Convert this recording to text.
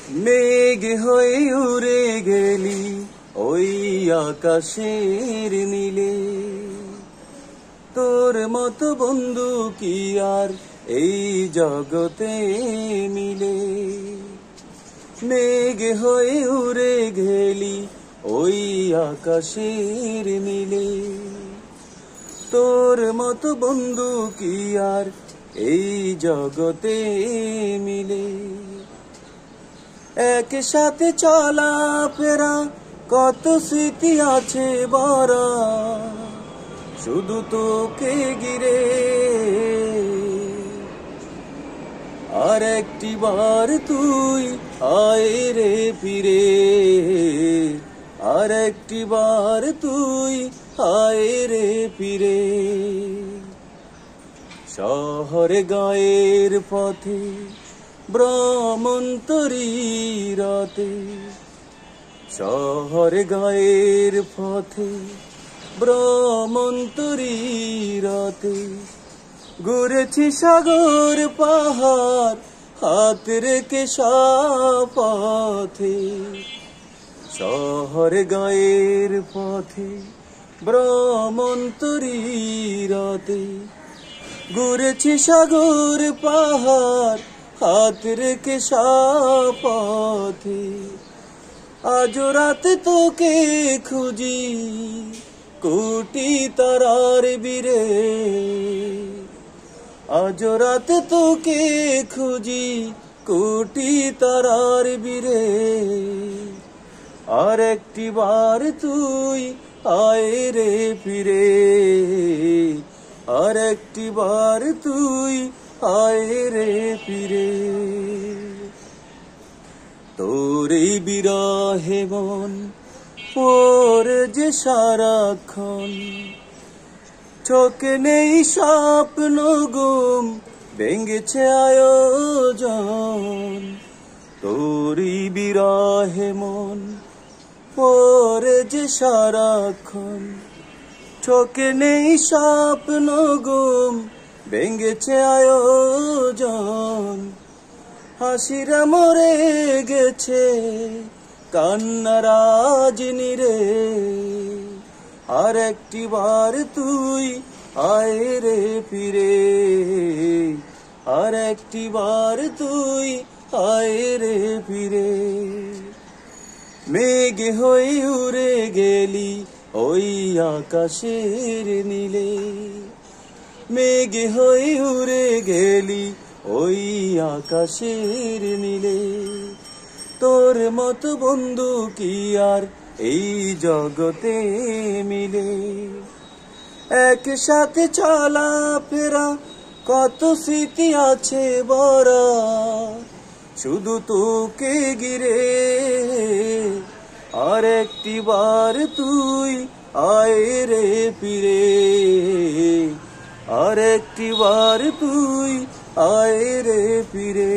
মেঘ হয়ে উড়ে গেলি ওই আকাশের নীলে, তোর মতো বন্ধু কি আর এই জগতে মিলে। মেঘ হয়ে উড়ে গেলি ওই আকাশের নীলে, তোর মতো বন্ধু কি আর এই জগতে মিলে। একসাথে চলা ফেরা কত স্মৃতি আছে বড়া, শুধু তোকে ঘিরে। আর একটি বার তুই আয় রে ফিরে, আর একটি বার তুই আয় রে ফিরে। শহরে গায়ের পথে ভ্রমন্তরী রাতে, শহরে গায়ের পথে ভ্রমন্তরী রাতে। ঘুরেছি সাগর পাহাড় হাত রেখে পথে, শহরে গায়ের পথে ভ্রমন্তরী রাতে। ঘুরেছি সাগর পাহাড় হাত রেখে পথে। আজ রাতে তোকে খুঁজি কোটি তারার বীরে, আজ রাতে তোকে খুঁজি কোটি তারার বীরে। আর একটি বার তুই আয় রে ফিরে, আর একটি বার তুই আয় রে ফিরে। তোর এই বিরহে মন পড়ে যে সারাক্ষণ, চোখে নেই স্বপ্ন ঘুম ভেঙেছে আয়োজন। তোরই বিরহে মন পড়ে যে সারাক্ষণ, চোখে নেই স্বপ্ন ঘুম ভেঙেছে আয়োজন। হাসিরা মরে গেছে কান্নারা রে। আর একটি বার তুই আয় রে ফিরে, আর একটি বার তুই আয় রে ফিরে। মেঘ হয়ে উড়ে গেলি ওই আকাশের নীলে, মেঘ হয়ে উড়ে গেলি ওই আকাশের নীলে। তোর মতো বন্ধু কি আর এই জগতে মিলে। একসাথে চলা ফেরা কত স্মৃতি আছে বড়া, শুধু তোকে ঘিরে। আর একটি বার তুই আয় রে ফিরে, আর একটি বার তুই আয় রে ফিরে।